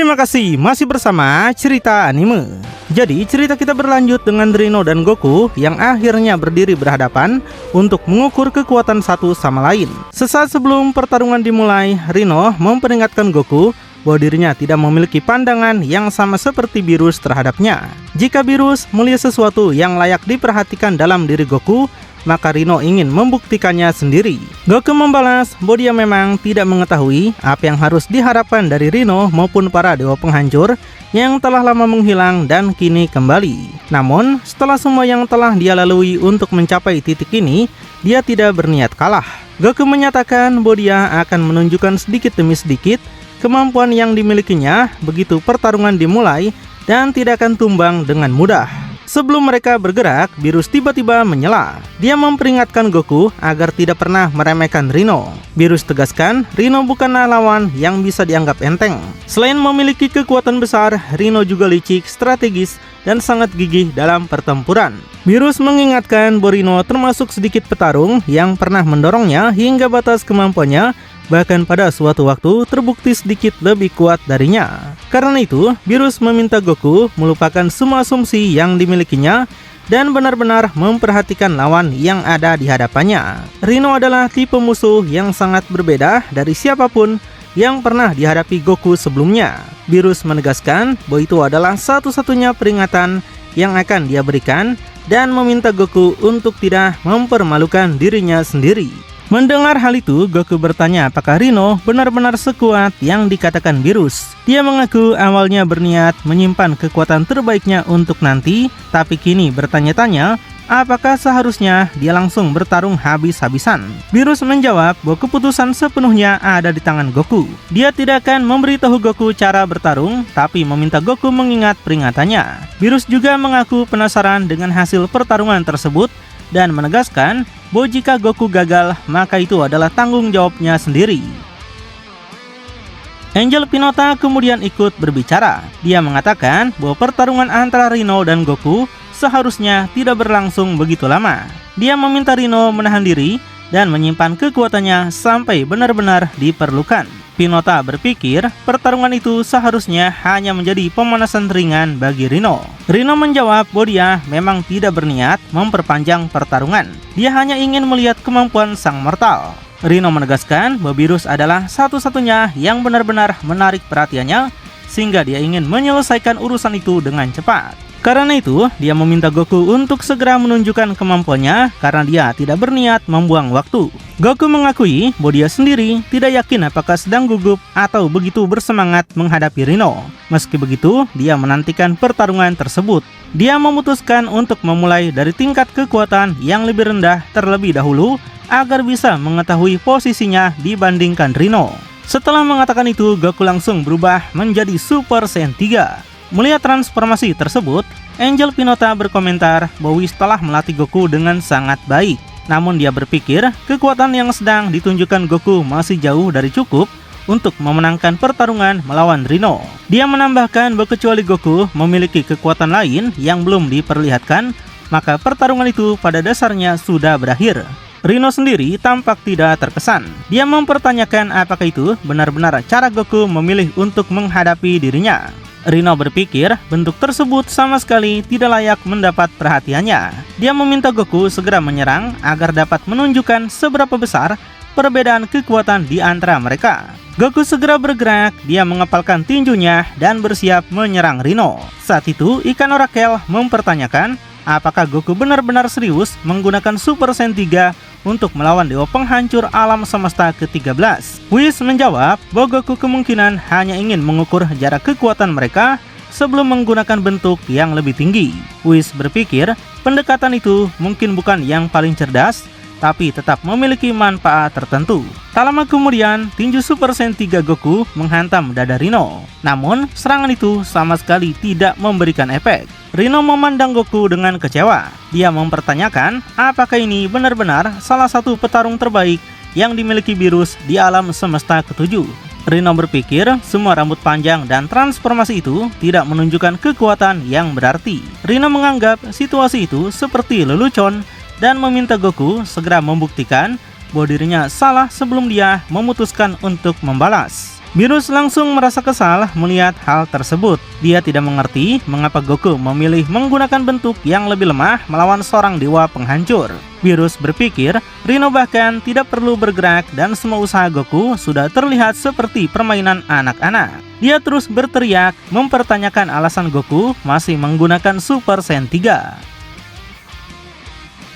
Terima kasih masih bersama Cerita Anime. Jadi cerita kita berlanjut dengan Rino dan Goku yang akhirnya berdiri berhadapan untuk mengukur kekuatan satu sama lain. Sesaat sebelum pertarungan dimulai, Rino memperingatkan Goku bahwa dirinya tidak memiliki pandangan yang sama seperti Beerus terhadapnya. Jika Beerus melihat sesuatu yang layak diperhatikan dalam diri Goku, maka Rino ingin membuktikannya sendiri. Goku membalas bahwa dia memang tidak mengetahui apa yang harus diharapkan dari Rino maupun para dewa penghancur yang telah lama menghilang dan kini kembali. Namun, setelah semua yang telah dia lalui untuk mencapai titik ini, dia tidak berniat kalah. Goku menyatakan bahwa dia akan menunjukkan sedikit demi sedikit kemampuan yang dimilikinya begitu pertarungan dimulai dan tidak akan tumbang dengan mudah. Sebelum mereka bergerak, Beerus tiba-tiba menyela. Dia memperingatkan Goku agar tidak pernah meremehkan Rino. Beerus tegaskan, Rino bukanlah lawan yang bisa dianggap enteng. Selain memiliki kekuatan besar, Rino juga licik, strategis, dan sangat gigih dalam pertempuran. Beerus mengingatkan bahwa Rino termasuk sedikit petarung yang pernah mendorongnya hingga batas kemampuannya, bahkan pada suatu waktu terbukti sedikit lebih kuat darinya. Karena itu, Beerus meminta Goku melupakan semua asumsi yang dimilikinya dan benar-benar memperhatikan lawan yang ada di hadapannya. Rino adalah tipe musuh yang sangat berbeda dari siapapun yang pernah dihadapi Goku sebelumnya. Beerus menegaskan bahwa itu adalah satu-satunya peringatan yang akan dia berikan dan meminta Goku untuk tidak mempermalukan dirinya sendiri. Mendengar hal itu, Goku bertanya apakah Rino benar-benar sekuat yang dikatakan Beerus. Dia mengaku awalnya berniat menyimpan kekuatan terbaiknya untuk nanti, tapi kini bertanya-tanya apakah seharusnya dia langsung bertarung habis-habisan. Beerus menjawab bahwa keputusan sepenuhnya ada di tangan Goku. Dia tidak akan memberitahu Goku cara bertarung, tapi meminta Goku mengingat peringatannya. Beerus juga mengaku penasaran dengan hasil pertarungan tersebut dan menegaskan bahwa jika Goku gagal, maka itu adalah tanggung jawabnya sendiri. Angel Pinota kemudian ikut berbicara. Dia mengatakan bahwa pertarungan antara Rino dan Goku seharusnya tidak berlangsung begitu lama. Dia meminta Rino menahan diri dan menyimpan kekuatannya sampai benar-benar diperlukan. Pinota berpikir pertarungan itu seharusnya hanya menjadi pemanasan ringan bagi Rino. Rino menjawab bahwa dia memang tidak berniat memperpanjang pertarungan. Dia hanya ingin melihat kemampuan sang mortal. Rino menegaskan bahwa Beerus adalah satu-satunya yang benar-benar menarik perhatiannya, sehingga dia ingin menyelesaikan urusan itu dengan cepat. Karena itu, dia meminta Goku untuk segera menunjukkan kemampuannya karena dia tidak berniat membuang waktu. Goku mengakui bahwa dia sendiri tidak yakin apakah sedang gugup atau begitu bersemangat menghadapi Rino. Meski begitu, dia menantikan pertarungan tersebut. Dia memutuskan untuk memulai dari tingkat kekuatan yang lebih rendah terlebih dahulu agar bisa mengetahui posisinya dibandingkan Rino. Setelah mengatakan itu, Goku langsung berubah menjadi Super Saiyan 3. Melihat transformasi tersebut, Angel Pinota berkomentar bahwa Whis telah melatih Goku dengan sangat baik. Namun dia berpikir kekuatan yang sedang ditunjukkan Goku masih jauh dari cukup untuk memenangkan pertarungan melawan Rino. Dia menambahkan bahwa kecuali Goku memiliki kekuatan lain yang belum diperlihatkan, maka pertarungan itu pada dasarnya sudah berakhir. Rino sendiri tampak tidak terkesan. Dia mempertanyakan apakah itu benar-benar cara Goku memilih untuk menghadapi dirinya. Rino berpikir bentuk tersebut sama sekali tidak layak mendapat perhatiannya. Dia meminta Goku segera menyerang agar dapat menunjukkan seberapa besar perbedaan kekuatan di antara mereka. Goku segera bergerak, dia mengepalkan tinjunya dan bersiap menyerang Rino. Saat itu, Ikan Orakel mempertanyakan apakah Goku benar-benar serius menggunakan Super Saiyan 3 untuk melawan dewa penghancur alam semesta ke-13. Whis menjawab bahwa Goku kemungkinan hanya ingin mengukur jarak kekuatan mereka sebelum menggunakan bentuk yang lebih tinggi. Whis berpikir pendekatan itu mungkin bukan yang paling cerdas, tapi tetap memiliki manfaat tertentu. Tak lama kemudian, tinju Super Saiyan 3 Goku menghantam dada Rino. Namun, serangan itu sama sekali tidak memberikan efek. Rino memandang Goku dengan kecewa. Dia mempertanyakan apakah ini benar-benar salah satu petarung terbaik yang dimiliki Beerus di alam semesta ke-7. Rino berpikir semua rambut panjang dan transformasi itu tidak menunjukkan kekuatan yang berarti. Rino menganggap situasi itu seperti lelucon dan meminta Goku segera membuktikan bahwa dirinya salah sebelum dia memutuskan untuk membalas. Beerus langsung merasa kesal melihat hal tersebut. Dia tidak mengerti mengapa Goku memilih menggunakan bentuk yang lebih lemah melawan seorang dewa penghancur. Beerus berpikir Rino bahkan tidak perlu bergerak dan semua usaha Goku sudah terlihat seperti permainan anak-anak. Dia terus berteriak mempertanyakan alasan Goku masih menggunakan Super Saiyan 3.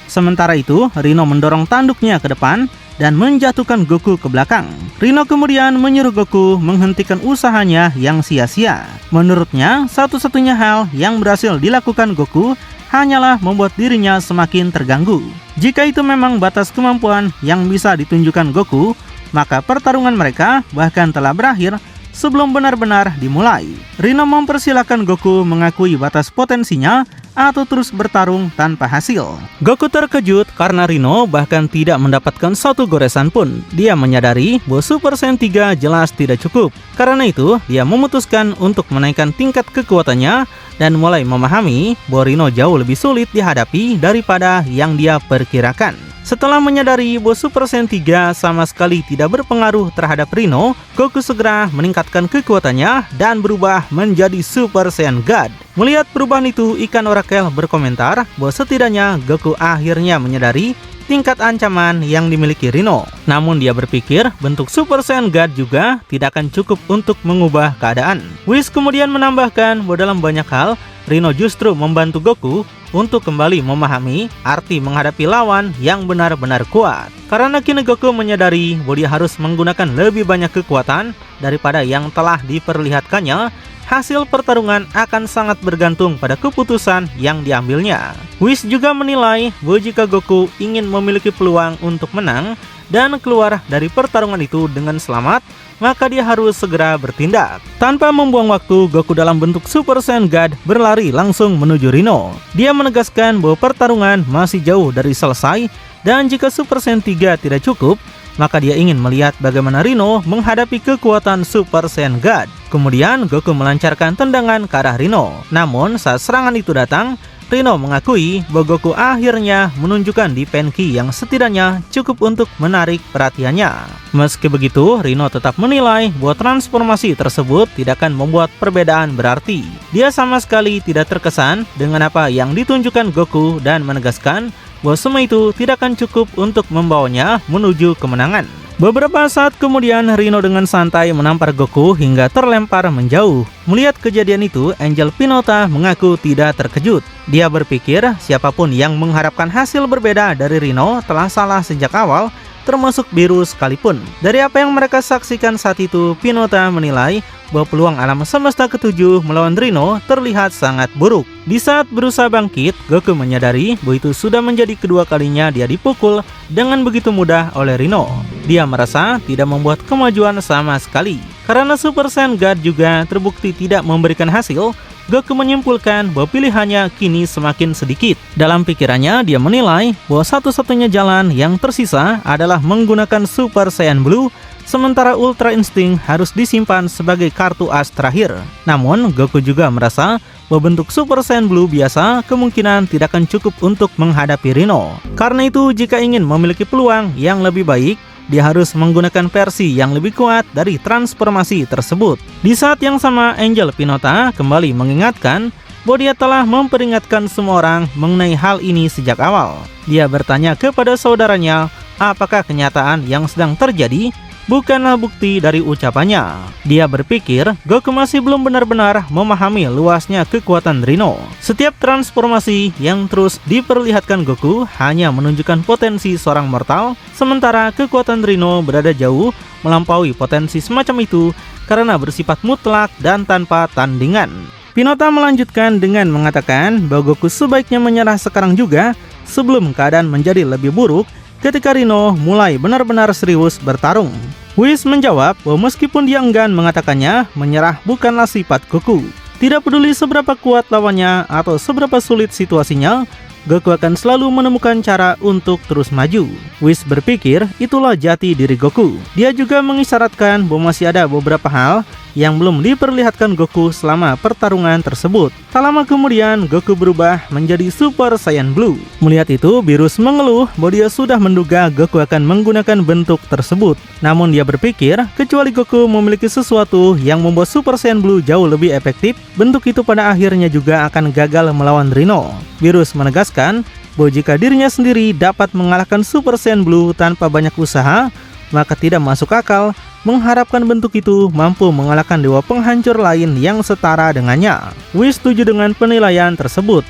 Sementara itu, Rino mendorong tanduknya ke depan dan menjatuhkan Goku ke belakang. Rino kemudian menyuruh Goku menghentikan usahanya yang sia-sia. Menurutnya, satu-satunya hal yang berhasil dilakukan Goku hanyalah membuat dirinya semakin terganggu. Jika itu memang batas kemampuan yang bisa ditunjukkan Goku, maka pertarungan mereka bahkan telah berakhir sebelum benar-benar dimulai. Rino mempersilahkan Goku mengakui batas potensinya atau terus bertarung tanpa hasil. Goku terkejut karena Rino bahkan tidak mendapatkan satu goresan pun. Dia menyadari bahwa Super Saiyan 3 jelas tidak cukup. Karena itu, dia memutuskan untuk menaikkan tingkat kekuatannya dan mulai memahami bahwa Rino jauh lebih sulit dihadapi daripada yang dia perkirakan. Setelah menyadari bahwa Super Saiyan 3 sama sekali tidak berpengaruh terhadap Rino, Goku segera meningkatkan kekuatannya dan berubah menjadi Super Saiyan God. Melihat perubahan itu, ikan orakel berkomentar bahwa setidaknya Goku akhirnya menyadari tingkat ancaman yang dimiliki Rino. Namun dia berpikir bentuk Super Saiyan God juga tidak akan cukup untuk mengubah keadaan. Whis kemudian menambahkan bahwa dalam banyak hal, Rino justru membantu Goku untuk kembali memahami arti menghadapi lawan yang benar-benar kuat. Karena kini Goku menyadari bahwa dia harus menggunakan lebih banyak kekuatan daripada yang telah diperlihatkannya, hasil pertarungan akan sangat bergantung pada keputusan yang diambilnya. Whis juga menilai bahwa jika Goku ingin memiliki peluang untuk menang dan keluar dari pertarungan itu dengan selamat, maka dia harus segera bertindak. Tanpa membuang waktu, Goku dalam bentuk Super Saiyan God berlari langsung menuju Rino. Dia menegaskan bahwa pertarungan masih jauh dari selesai dan jika Super Saiyan 3 tidak cukup, maka dia ingin melihat bagaimana Rino menghadapi kekuatan Super Saiyan God. Kemudian Goku melancarkan tendangan ke arah Rino. Namun saat serangan itu datang, Rino mengakui bahwa Goku akhirnya menunjukkan Defenki yang setidaknya cukup untuk menarik perhatiannya. Meski begitu, Rino tetap menilai bahwa transformasi tersebut tidak akan membuat perbedaan berarti. Dia sama sekali tidak terkesan dengan apa yang ditunjukkan Goku dan menegaskan bahwa semua itu tidak akan cukup untuk membawanya menuju kemenangan. Beberapa saat kemudian, Rino dengan santai menampar Goku hingga terlempar menjauh. Melihat kejadian itu, Angel Pinota mengaku tidak terkejut. Dia berpikir siapapun yang mengharapkan hasil berbeda dari Rino telah salah sejak awal, termasuk Beerus sekalipun. Dari apa yang mereka saksikan saat itu, Pinota menilai bahwa peluang alam semesta ketujuh melawan Rino terlihat sangat buruk. Di saat berusaha bangkit, Goku menyadari bahwa itu sudah menjadi kedua kalinya dia dipukul dengan begitu mudah oleh Rino. Dia merasa tidak membuat kemajuan sama sekali. Karena Super Saiyan God juga terbukti tidak memberikan hasil, Goku menyimpulkan bahwa pilihannya kini semakin sedikit. Dalam pikirannya, dia menilai bahwa satu-satunya jalan yang tersisa adalah menggunakan Super Saiyan Blue, sementara Ultra Instinct harus disimpan sebagai kartu as terakhir. Namun, Goku juga merasa bahwa bentuk Super Saiyan Blue biasa kemungkinan tidak akan cukup untuk menghadapi Rino. Karena itu, jika ingin memiliki peluang yang lebih baik, dia harus menggunakan versi yang lebih kuat dari transformasi tersebut. Di saat yang sama, Angel Pinota kembali mengingatkan bahwa dia telah memperingatkan semua orang mengenai hal ini sejak awal. Dia bertanya kepada saudaranya apakah kenyataan yang sedang terjadi bukanlah bukti dari ucapannya. Dia berpikir Goku masih belum benar-benar memahami luasnya kekuatan Rino. Setiap transformasi yang terus diperlihatkan Goku hanya menunjukkan potensi seorang mortal, sementara kekuatan Rino berada jauh melampaui potensi semacam itu karena bersifat mutlak dan tanpa tandingan. Pinota melanjutkan dengan mengatakan bahwa Goku sebaiknya menyerah sekarang juga sebelum keadaan menjadi lebih buruk ketika Rino mulai benar-benar serius bertarung. Whis menjawab bahwa meskipun dia enggan mengatakannya, menyerah bukanlah sifat Goku. Tidak peduli seberapa kuat lawannya atau seberapa sulit situasinya, Goku akan selalu menemukan cara untuk terus maju. Whis berpikir itulah jati diri Goku. Dia juga mengisyaratkan bahwa masih ada beberapa hal yang belum diperlihatkan Goku selama pertarungan tersebut. Tak lama kemudian, Goku berubah menjadi Super Saiyan Blue. Melihat itu, Beerus mengeluh bahwa dia sudah menduga Goku akan menggunakan bentuk tersebut. Namun dia berpikir, kecuali Goku memiliki sesuatu yang membuat Super Saiyan Blue jauh lebih efektif, bentuk itu pada akhirnya juga akan gagal melawan Rhino. Beerus menegaskan bahwa jika dirinya sendiri dapat mengalahkan Super Saiyan Blue tanpa banyak usaha, maka tidak masuk akal mengharapkan bentuk itu mampu mengalahkan dewa penghancur lain yang setara dengannya. Whis setuju dengan penilaian tersebut.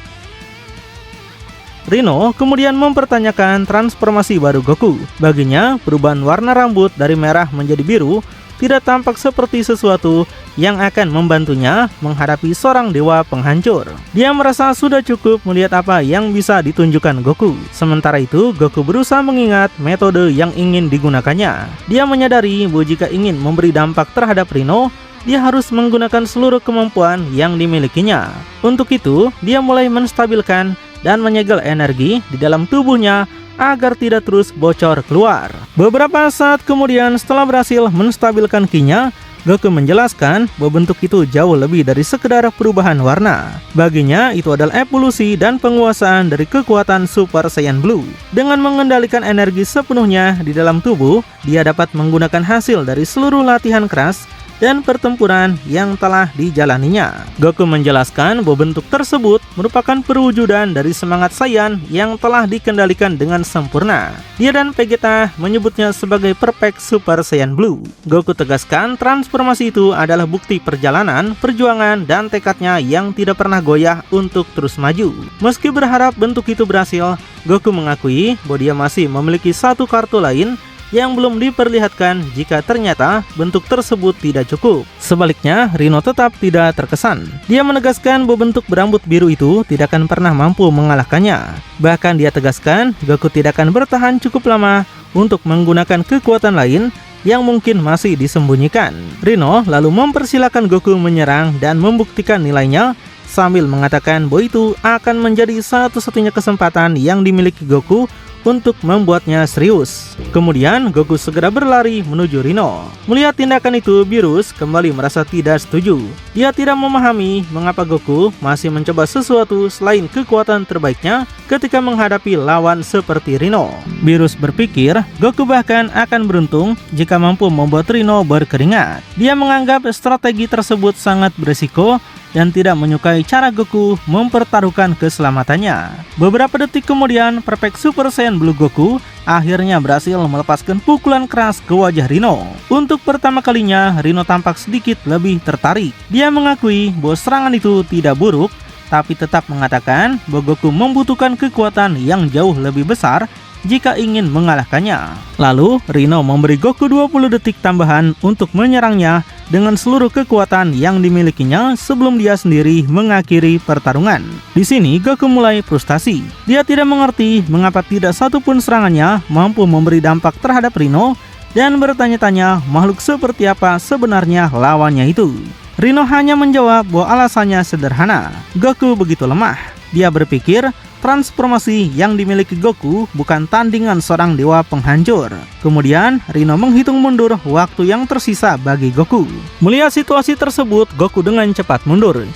Rhino kemudian mempertanyakan transformasi baru Goku. Baginya, perubahan warna rambut dari merah menjadi biru tidak tampak seperti sesuatu yang akan membantunya menghadapi seorang dewa penghancur. Dia merasa sudah cukup melihat apa yang bisa ditunjukkan Goku. Sementara itu, Goku berusaha mengingat metode yang ingin digunakannya. Dia menyadari bahwa jika ingin memberi dampak terhadap Rhino, dia harus menggunakan seluruh kemampuan yang dimilikinya. Untuk itu, dia mulai menstabilkan dan menyegel energi di dalam tubuhnya agar tidak terus bocor keluar. Beberapa saat kemudian, setelah berhasil menstabilkan ki-nya, Goku menjelaskan bahwa bentuk itu jauh lebih dari sekedar perubahan warna. Baginya, itu adalah evolusi dan penguasaan dari kekuatan Super Saiyan Blue. Dengan mengendalikan energi sepenuhnya di dalam tubuh, dia dapat menggunakan hasil dari seluruh latihan keras dan pertempuran yang telah dijalaninya. Goku menjelaskan bahwa bentuk tersebut merupakan perwujudan dari semangat Saiyan yang telah dikendalikan dengan sempurna. Dia dan Vegeta menyebutnya sebagai Perfect Super Saiyan Blue. Goku tegaskan transformasi itu adalah bukti perjalanan, perjuangan, dan tekadnya yang tidak pernah goyah untuk terus maju. Meski berharap bentuk itu berhasil, Goku mengakui bahwa dia masih memiliki satu kartu lain yang belum diperlihatkan jika ternyata bentuk tersebut tidak cukup. Sebaliknya, Rhino tetap tidak terkesan. Dia menegaskan bahwa bentuk berambut biru itu tidak akan pernah mampu mengalahkannya. Bahkan dia tegaskan Goku tidak akan bertahan cukup lama untuk menggunakan kekuatan lain yang mungkin masih disembunyikan. Rhino lalu mempersilahkan Goku menyerang dan membuktikan nilainya sambil mengatakan bahwa itu akan menjadi satu-satunya kesempatan yang dimiliki Goku untuk membuatnya serius. Kemudian Goku segera berlari menuju Rhino. Melihat tindakan itu, Beerus kembali merasa tidak setuju. Dia tidak memahami mengapa Goku masih mencoba sesuatu selain kekuatan terbaiknya ketika menghadapi lawan seperti Rhino. Beerus berpikir Goku bahkan akan beruntung jika mampu membuat Rhino berkeringat. Dia menganggap strategi tersebut sangat berisiko dan tidak menyukai cara Goku mempertaruhkan keselamatannya. Beberapa detik kemudian, Perfect Super Saiyan Blue Goku akhirnya berhasil melepaskan pukulan keras ke wajah Rhino. Untuk pertama kalinya, Rhino tampak sedikit lebih tertarik. Dia mengakui bahwa serangan itu tidak buruk, tapi tetap mengatakan bahwa Goku membutuhkan kekuatan yang jauh lebih besar jika ingin mengalahkannya. Lalu, Rhino memberi Goku 20 detik tambahan untuk menyerangnya dengan seluruh kekuatan yang dimilikinya sebelum dia sendiri mengakhiri pertarungan. Di sini Goku mulai frustasi. Dia tidak mengerti mengapa tidak satupun serangannya mampu memberi dampak terhadap Rhino dan bertanya-tanya makhluk seperti apa sebenarnya lawannya itu. Rhino hanya menjawab bahwa alasannya sederhana. Goku begitu lemah. Dia berpikir transformasi yang dimiliki Goku bukan tandingan seorang dewa penghancur. Kemudian, Rhino menghitung mundur waktu yang tersisa bagi Goku. Melihat situasi tersebut, Goku dengan cepat mundur.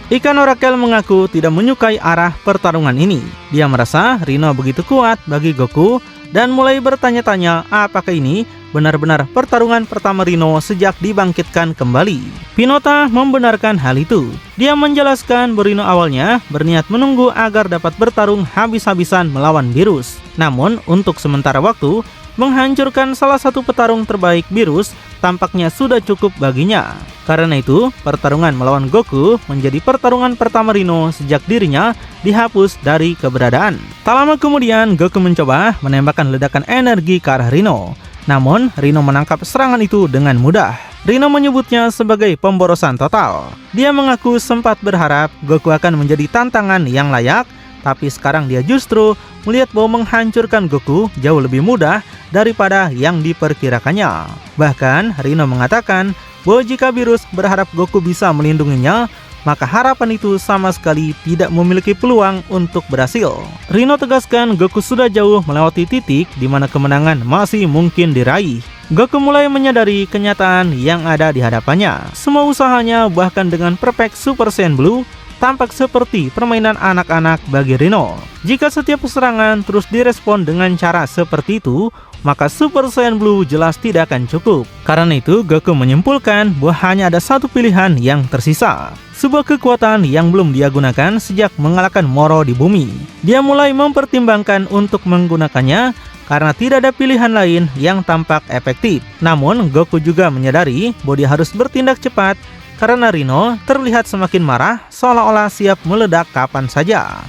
Ikan Orakel mengaku tidak menyukai arah pertarungan ini. Dia merasa Rhino begitu kuat bagi Goku dan mulai bertanya-tanya apakah ini benar-benar pertarungan pertama Rhino sejak dibangkitkan kembali. Pinota membenarkan hal itu. Dia menjelaskan bahwa Rhino awalnya berniat menunggu agar dapat bertarung habis-habisan melawan Beerus. Namun, untuk sementara waktu, menghancurkan salah satu petarung terbaik Beerus tampaknya sudah cukup baginya. Karena itu, pertarungan melawan Goku menjadi pertarungan pertama Rhino sejak dirinya dihapus dari keberadaan. Tak lama kemudian, Goku mencoba menembakkan ledakan energi ke arah Rhino. Namun, Rhino menangkap serangan itu dengan mudah. Rhino menyebutnya sebagai pemborosan total. Dia mengaku sempat berharap Goku akan menjadi tantangan yang layak, tapi sekarang dia justru melihat bahwa menghancurkan Goku jauh lebih mudah daripada yang diperkirakannya. Bahkan, Rhino mengatakan bahwa jika Beerus berharap Goku bisa melindunginya, maka harapan itu sama sekali tidak memiliki peluang untuk berhasil. Rino tegaskan Goku sudah jauh melewati titik di mana kemenangan masih mungkin diraih. Goku mulai menyadari kenyataan yang ada di hadapannya. Semua usahanya bahkan dengan Perfect Super Saiyan Blue tampak seperti permainan anak-anak bagi Rino. Jika setiap serangan terus direspon dengan cara seperti itu, maka Super Saiyan Blue jelas tidak akan cukup. Karena itu, Goku menyimpulkan bahwa hanya ada satu pilihan yang tersisa. Sebuah kekuatan yang belum dia gunakan sejak mengalahkan Moro di bumi. Dia mulai mempertimbangkan untuk menggunakannya karena tidak ada pilihan lain yang tampak efektif. Namun, Goku juga menyadari bahwa dia harus bertindak cepat karena Rino terlihat semakin marah, seolah-olah siap meledak kapan saja.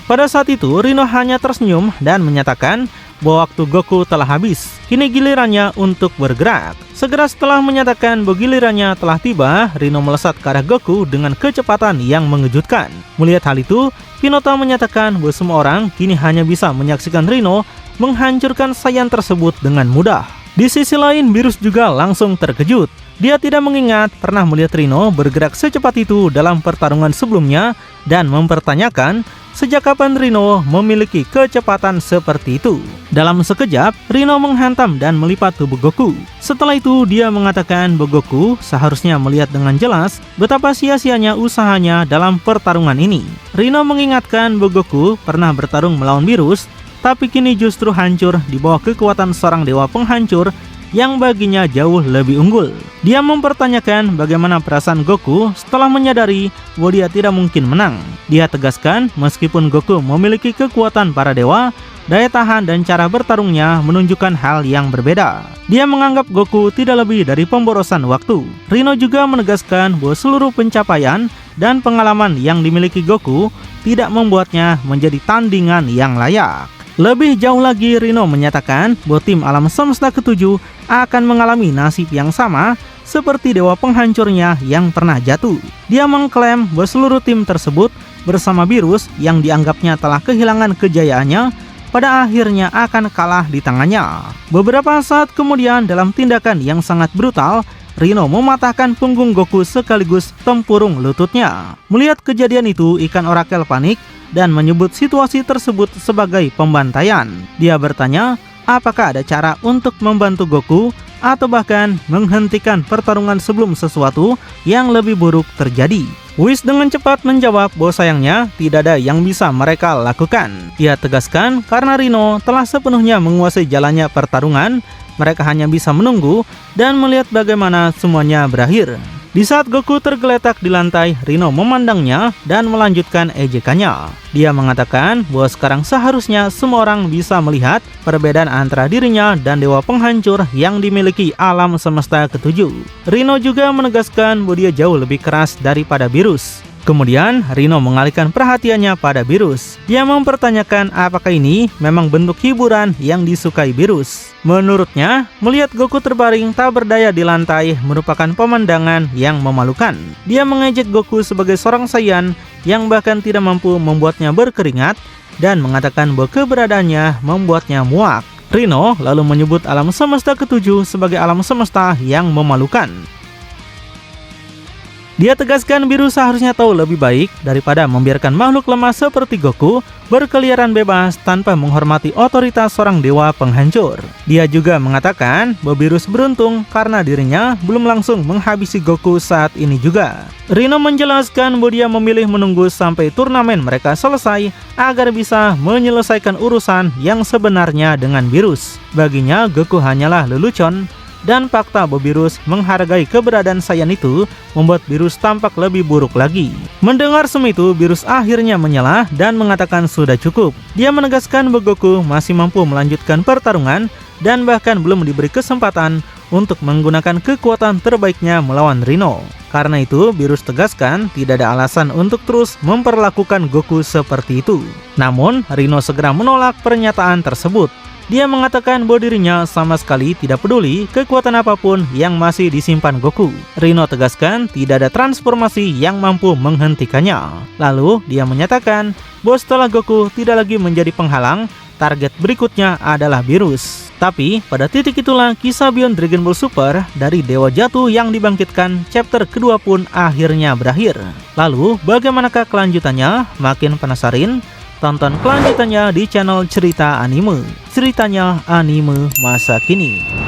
Pada saat itu, Rino hanya tersenyum dan menyatakan bahwa waktu Goku telah habis. Kini gilirannya untuk bergerak. Segera setelah menyatakan bahwa gilirannya telah tiba, Rino melesat ke arah Goku dengan kecepatan yang mengejutkan. Melihat hal itu, Pinota menyatakan bahwa semua orang kini hanya bisa menyaksikan Rino menghancurkan Saiyan tersebut dengan mudah. Di sisi lain, Beerus juga langsung terkejut. Dia tidak mengingat pernah melihat Rino bergerak secepat itu dalam pertarungan sebelumnya dan mempertanyakan sejak kapan Rino memiliki kecepatan seperti itu. Dalam sekejap, Rino menghantam dan melipat tubuh Goku. Setelah itu, dia mengatakan bahwa Goku seharusnya melihat dengan jelas betapa sia-sianya usahanya dalam pertarungan ini. Rino mengingatkan bahwa Goku pernah bertarung melawan Beerus, tapi kini justru hancur di bawah kekuatan seorang dewa penghancur yang baginya jauh lebih unggul. Dia mempertanyakan bagaimana perasaan Goku setelah menyadari bahwa dia tidak mungkin menang. Dia tegaskan meskipun Goku memiliki kekuatan para dewa, daya tahan dan cara bertarungnya menunjukkan hal yang berbeda. Dia menganggap Goku tidak lebih dari pemborosan waktu. Rino juga menegaskan bahwa seluruh pencapaian dan pengalaman yang dimiliki Goku tidak membuatnya menjadi tandingan yang layak. Lebih jauh lagi, Rino menyatakan bahwa tim alam semesta ketujuh akan mengalami nasib yang sama seperti dewa penghancurnya yang pernah jatuh. Dia mengklaim bahwa seluruh tim tersebut bersama Beerus yang dianggapnya telah kehilangan kejayaannya pada akhirnya akan kalah di tangannya. Beberapa saat kemudian, dalam tindakan yang sangat brutal, Rino mematahkan punggung Goku sekaligus tempurung lututnya. Melihat kejadian itu, ikan orakel panik dan menyebut situasi tersebut sebagai pembantaian. Dia bertanya, apakah ada cara untuk membantu Goku atau bahkan menghentikan pertarungan sebelum sesuatu yang lebih buruk terjadi. Whis dengan cepat menjawab bahwa sayangnya tidak ada yang bisa mereka lakukan. Dia tegaskan karena Rino telah sepenuhnya menguasai jalannya pertarungan, mereka hanya bisa menunggu dan melihat bagaimana semuanya berakhir. Di saat Goku tergeletak di lantai, Rino memandangnya dan melanjutkan ejekannya. Dia mengatakan bahwa sekarang seharusnya semua orang bisa melihat perbedaan antara dirinya dan dewa penghancur yang dimiliki alam semesta ketujuh. Rino juga menegaskan bahwa dia jauh lebih keras daripada Beerus. Kemudian Rino mengalihkan perhatiannya pada Beerus. Dia mempertanyakan apakah ini memang bentuk hiburan yang disukai Beerus. Menurutnya, melihat Goku terbaring tak berdaya di lantai merupakan pemandangan yang memalukan. Dia mengejek Goku sebagai seorang Saiyan yang bahkan tidak mampu membuatnya berkeringat dan mengatakan bahwa keberadaannya membuatnya muak. Rino lalu menyebut alam semesta ketujuh sebagai alam semesta yang memalukan. Dia tegaskan Beerus seharusnya tahu lebih baik daripada membiarkan makhluk lemah seperti Goku berkeliaran bebas tanpa menghormati otoritas seorang dewa penghancur. Dia juga mengatakan bahwa Beerus beruntung karena dirinya belum langsung menghabisi Goku saat ini juga. Rino menjelaskan bahwa dia memilih menunggu sampai turnamen mereka selesai agar bisa menyelesaikan urusan yang sebenarnya dengan Beerus. Baginya Goku hanyalah lelucon, dan fakta bahwa Beerus menghargai keberadaan Saiyan itu membuat Beerus tampak lebih buruk lagi. Mendengar semua itu, Beerus akhirnya menyalah dan mengatakan sudah cukup. Dia menegaskan bahwa Goku masih mampu melanjutkan pertarungan dan bahkan belum diberi kesempatan untuk menggunakan kekuatan terbaiknya melawan Rino. Karena itu, Beerus tegaskan tidak ada alasan untuk terus memperlakukan Goku seperti itu. Namun, Rino segera menolak pernyataan tersebut. Dia mengatakan bahwa dirinya sama sekali tidak peduli kekuatan apapun yang masih disimpan Goku. Rino tegaskan tidak ada transformasi yang mampu menghentikannya. Lalu dia menyatakan bahwa setelah Goku tidak lagi menjadi penghalang, target berikutnya adalah Beerus. Tapi pada titik itulah kisah Beyond Dragon Ball Super dari Dewa Jatuh yang dibangkitkan chapter kedua pun akhirnya berakhir. Lalu bagaimanakah kelanjutannya? Makin penasaran? Tonton kelanjutannya di channel Cerita Anime. Ceritanya anime masa kini.